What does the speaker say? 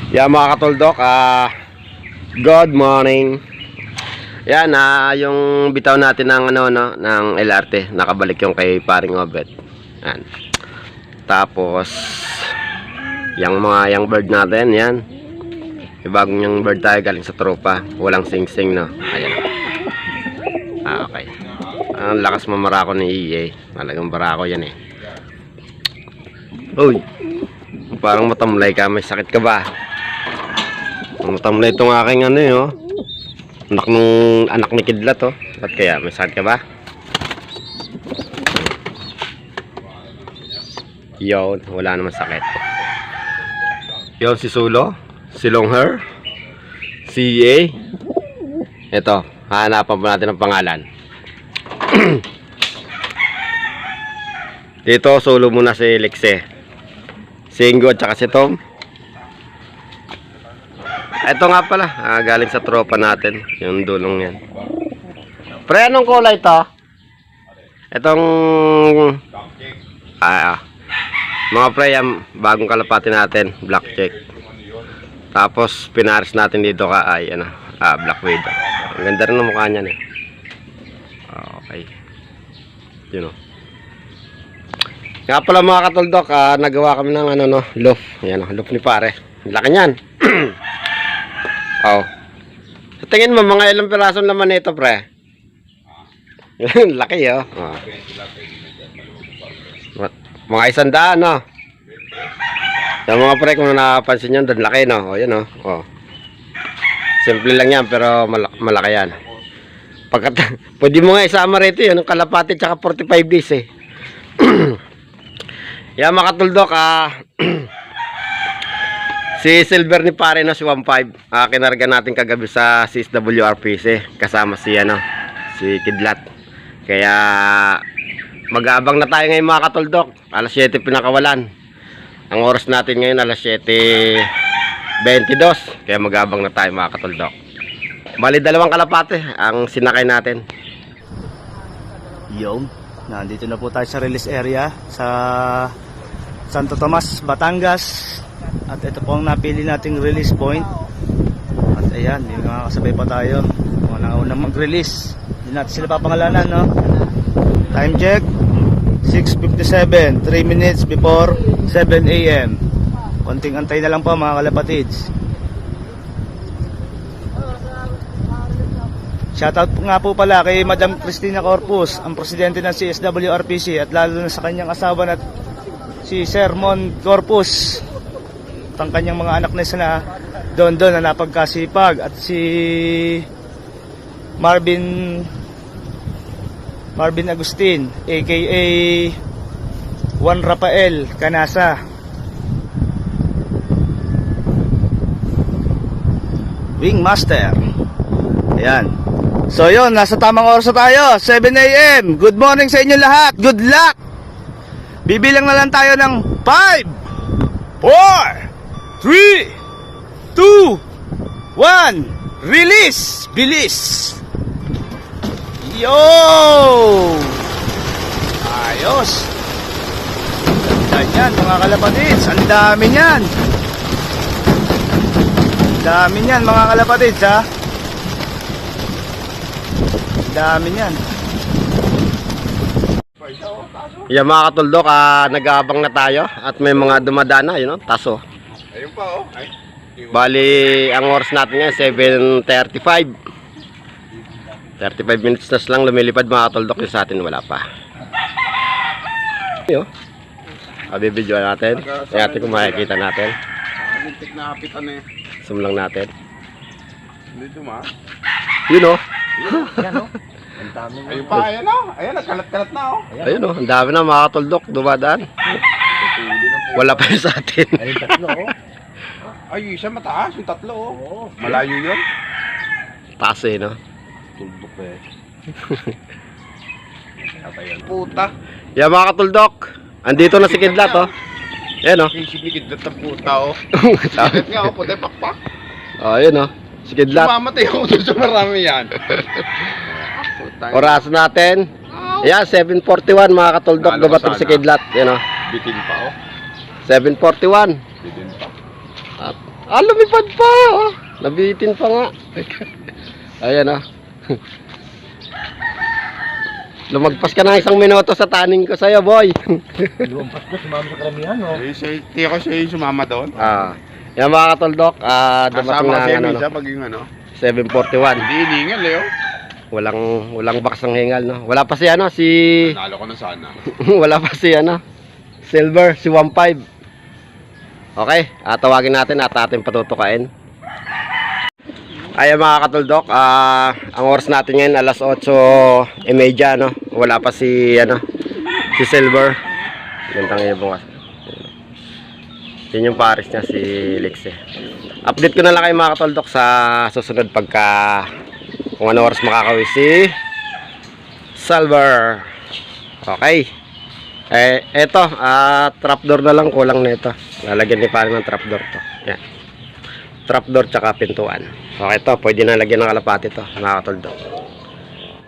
Yan mga katuldok, good morning. Yan, yung bitaw natin ng ng LRT, nakabalik yung kay paring Obet. Yan. Tapos yung mga young bird natin, yan. Yung bagong young bird tayo galing sa tropa, walang sing-sing, no. Ayan. Okay. Ang lakas mamarako ni EA. Talagang barako yan eh. Uy. Parang matamlay ka, may sakit ka ba? Matamlay itong aking anak ni Kidlat, oh. Ba't kaya? May sakit ka ba? Yun, wala naman sakit. Yun si Sulo, si Longhair, si EA. Ito, hahanapan pa natin ang pangalan. Dito, solo muna si Lexe, si Ingo at saka si Tom. Ito nga pala, galing sa tropa natin, yung dulong yan. Pre, anong kulay ito? Itong mga pre, bagong kalapati natin, black check. Tapos pinaris natin dito black widow. Ang ganda rin ng mukha niyan eh. Okay. Yun o. Nga pala mga katuldok, nagawa kami ng loaf. Yan o, loaf ni pare. Laki niyan. Oh. Sa tingin mo, mga ilang piraso naman ito, pre? Laki, oh. Mga 100, no? Yung mga pre, kung napansin nyo, doon laki, no? O, yan, oh. Oh. Simple lang yan, pero malaki yan. Pwede mo nga isama rito yun, yung kalapati tsaka 45 days, eh. Yan, mga katuldok, si silver ni pare na si 1.5, kinarga natin kagabi sa CSWRPC kasama si si Kidlat. Kaya mag-aabang na tayo ngayon mga katuldok. Alas 7 pinakawalan. Ang oras natin ngayon alas 7:22. Kaya mag-aabang na tayo mga katuldok. Bali dalawang kalapate ang sinakay natin. Yo, nandito na po tayo sa release area sa Santo Tomas, Batangas. At ito po ang napili nating release point. At ayan, yung mga kasabay pa tayo. Mga naunang mag-release. Hindi natin sila papangalanan, no? Time check 6:57, 3 minutes before 7 AM. Konting antay na lang po mga kalapatids. Shoutout nga po pala kay Madam Cristina Corpus, ang presidente ng CSWRPC, at lalo na sa kanyang asawa na si Sir Mon Corpus, ang kanyang mga anak na isa na doon na napagkasipag, at si Marvin Agustin aka Juan Rafael Canasa. Wingmaster. Ayan. So yun, nasa tamang oras na tayo, 7 AM. Good morning sa inyo lahat. Good luck. Bibilang na lang tayo ng 5 4 3 2 1. Release. Bilis. Yo! Ayos. Ganyan mga kalapatids. Ang dami niyan. Ang dami niyan mga kalapatids, ha. Ang dami niyan. Yan mga katuldok, nag-aabang na tayo. At may mga dumadana, taso. Ayun pa, oh. Ay. Bali, ang oras natin ngayon 7:35. 35 minutes na lang lumilipad mga katuldok. Yung sa atin wala pa. Yun. Abibidyo natin. Yung atin kung makikita natin. Lintik na kapitan eh. Zoom lang natin. Dito ma. Yun, oh. Yan, oh. Ang dami. Ayun pa, ayan oh. Ayan, nagkalat-kalat na oh. Ayun, oh. Ang dami na mga katuldok. Dumadaan. Wala pa yun sa atin. Ayun, tatlo, oh. Ay, isa mataas. Yung tatlo oh. Malayo yun. Taas eh, no? Tuldok eh. Puta. Yan mga katuldok. Andito na si Kidlat, oh. Ayan, oh. Yung siglikid na puta oh. Sakit nga oh. Puta yung pakpak. Oh, ayun, oh. Si Kidlat. Sumamatay ako doon sa marami yan. Oras natin. Ayan, 7:41 mga katuldok. Lalo Dumating sana. si Kidlat. Yan, oh. Bitin pa oh. 7:41. Bitin pa. Ah, lumipad pa, oh. Nabitin pa nga. Ayan, oh. Lumagpas ka na 1 minuto sa taning ko sa'yo, boy. Lumpas ko, sumama sa karamihan, no? Tiyo ko siya yung sumama doon. Yan mga katoldok, dumating Kasama na kasi ang ano, minsan pag yung ano. 7:41. Hindi iningal eh, oh. Walang box ng hingal, no? Wala pa si ano, si Nalo ko na sana. wala pa si ano, Silver, si 1.5. Okay, tawagin natin at ating patutukain. Ayan mga katuldok, ang oras natin ngayon alas 8:30, no? Wala pa si ano, si Silver. Gandang iyo bungas. Yun yung pares niya, si Lex, eh. Update ko na lang kayo mga katuldok sa susunod pagka kung ano oras makakawi si Silver. Okay. Eto, trapdoor na lang, kulang na ito. Lalagyan ni pare ng trapdoor to. Yan. Trapdoor tsaka pintuan. Okay, ito, pwede na lagyan ng kalapati to, mga katuldok.